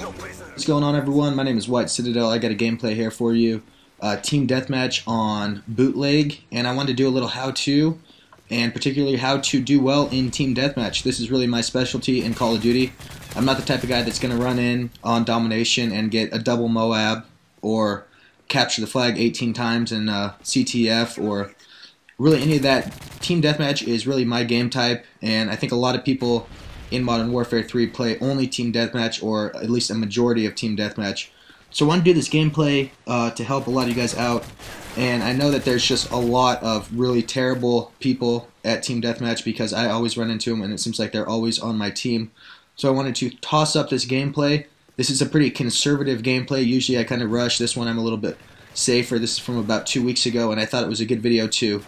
What's going on, everyone? My name is White Citadel. I got a gameplay here for you. Team Deathmatch on bootleg, and I wanted to do a little how-to, and particularly how to do well in Team Deathmatch. This is really my specialty in Call of Duty. I'm not the type of guy that's going to run in on domination and get a double Moab or capture the flag 18 times in CTF or really any of that. Team Deathmatch is really my game type, and I think a lot of people in Modern Warfare 3 play only Team Deathmatch, or at least a majority of Team Deathmatch. So I want to do this gameplay to help a lot of you guys out, and I know that there's just a lot of really terrible people at Team Deathmatch because I always run into them and it seems like they're always on my team. So I wanted to toss up this gameplay. This is a pretty conservative gameplay. Usually I kind of rush. This one I'm a little bit safer. This is from about 2 weeks ago, and I thought it was a good video to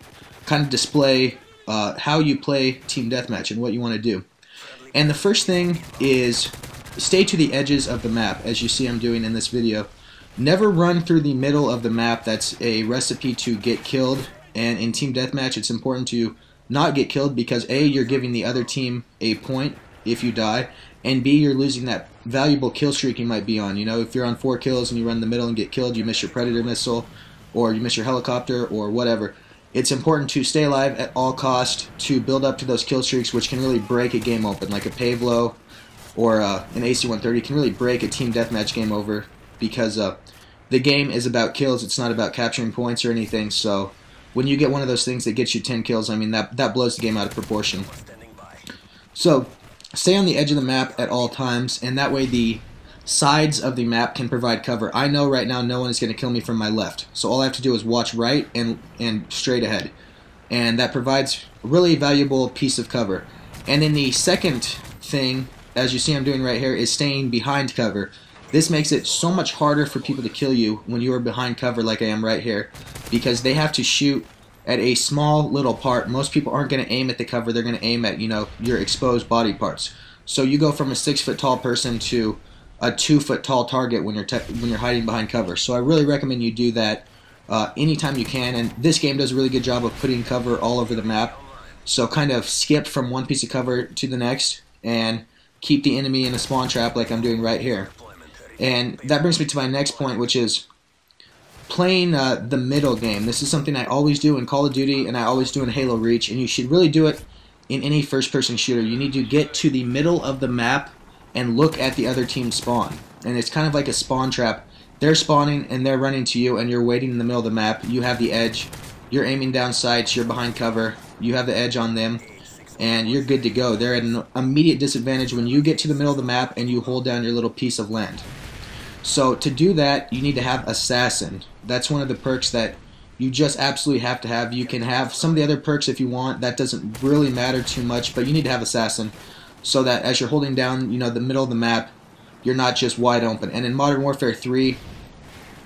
kind of display how you play Team Deathmatch and what you want to do. And the first thing is stay to the edges of the map, as you see I'm doing in this video. Never run through the middle of the map. That's a recipe to get killed. And in Team Deathmatch, it's important to not get killed because A, you're giving the other team a point if you die, and B, you're losing that valuable kill streak you might be on. You know, if you're on 4 kills and you run the middle and get killed, you miss your Predator missile, or you miss your helicopter, or whatever. It's important to stay alive at all cost to build up to those kill streaks, which can really break a game open. Like a Pavlo or an AC-130 can really break a Team Deathmatch game over because the game is about kills. It's not about capturing points or anything. So when you get one of those things that gets you 10 kills, I mean, that blows the game out of proportion. So stay on the edge of the map at all times, and that way the sides of the map can provide cover. I know right now no one is going to kill me from my left, so all I have to do is watch right and straight ahead, and that provides a really valuable piece of cover. And then the second thing, as you see I'm doing right here, is staying behind cover. This makes it so much harder for people to kill you when you are behind cover like I am right here, because they have to shoot at a small little part. Most people aren't going to aim at the cover. They're going to aim at, you know, your exposed body parts. So you go from a 6-foot tall person to a 2-foot tall target when you're hiding behind cover. So I really recommend you do that anytime you can. And this game does a really good job of putting cover all over the map. So kind of skip from one piece of cover to the next and keep the enemy in a spawn trap like I'm doing right here. And that brings me to my next point, which is playing the middle game. This is something I always do in Call of Duty, and I always do in Halo Reach, and you should really do it in any first-person shooter. You need to get to the middle of the map and look at the other team spawn. And it's kind of like a spawn trap. They're spawning and they're running to you, and you're waiting in the middle of the map. You have the edge. You're aiming down sights. You're behind cover. You have the edge on them, and you're good to go. They're at an immediate disadvantage when you get to the middle of the map and you hold down your little piece of land. So to do that, you need to have Assassin. That's one of the perks that you just absolutely have to have. You can have some of the other perks if you want. That doesn't really matter too much, but you need to have Assassin, so that as you're holding down, you know, the middle of the map, you're not just wide open. And in Modern Warfare 3,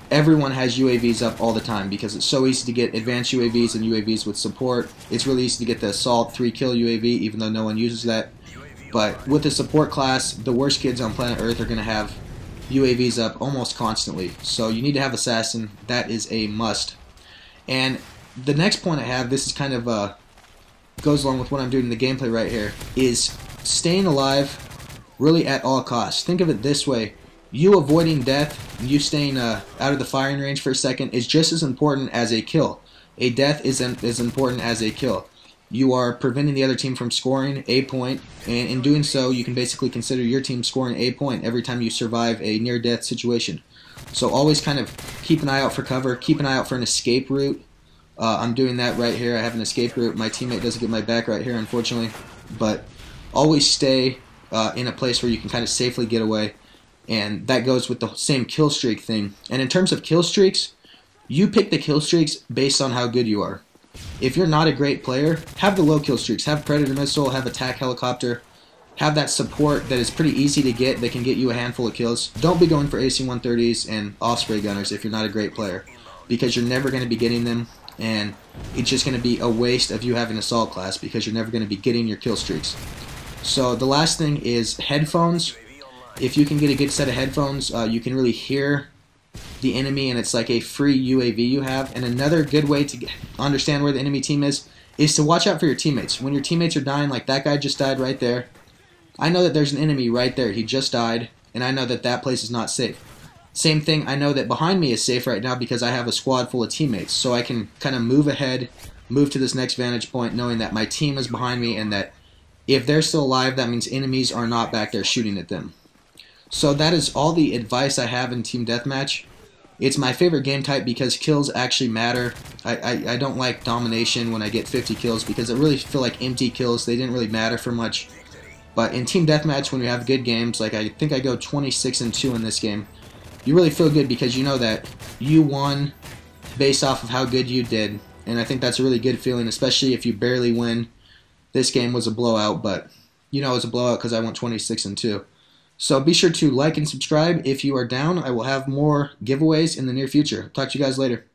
everyone has UAVs up all the time because it's so easy to get advanced UAVs and UAVs with support. It's really easy to get the Assault 3-kill UAV, even though no one uses that. But with the support class, the worst kids on planet Earth are going to have UAVs up almost constantly. So you need to have Assassin. That is a must. And the next point I have, this is kind of goes along with what I'm doing in the gameplay right here, is staying alive really at all costs. Think of it this way. You avoiding death, you staying out of the firing range for a second is just as important as a kill. A death is as important as a kill. You are preventing the other team from scoring a point, and in doing so you can basically consider your team scoring a point every time you survive a near-death situation. So always kind of keep an eye out for cover, keep an eye out for an escape route. I'm doing that right here. I have an escape route. My teammate doesn't get my back right here, unfortunately, but always stay in a place where you can kind of safely get away, and that goes with the same kill streak thing. And in terms of kill streaks, you pick the kill streaks based on how good you are. If you're not a great player, have the low kill streaks. Have Predator missile, have attack helicopter, have that support that is pretty easy to get that can get you a handful of kills. Don't be going for AC-130s and Osprey gunners if you're not a great player, because you're never going to be getting them, and it's just going to be a waste of you having Assault class because you're never going to be getting your kill streaks. So the last thing is headphones. If you can get a good set of headphones, you can really hear the enemy, and it's like a free UAV you have. And another good way to understand where the enemy team is to watch out for your teammates. When your teammates are dying, like that guy just died right there, I know that there's an enemy right there. He just died, and I know that that place is not safe. Same thing, I know that behind me is safe right now because I have a squad full of teammates, so I can kind of move ahead, move to this next vantage point, knowing that my team is behind me and that if they're still alive, that means enemies are not back there shooting at them. So that is all the advice I have in Team Deathmatch. It's my favorite game type because kills actually matter. I don't like domination when I get 50 kills because I really feel like empty kills. They didn't really matter for much. But in Team Deathmatch, when you have good games, like I think I go 26-2 in this game, you really feel good because you know that you won based off of how good you did. And I think that's a really good feeling, especially if you barely win. This game was a blowout, but you know it was a blowout because I went 26-2. So be sure to like and subscribe if you are down. I will have more giveaways in the near future. Talk to you guys later.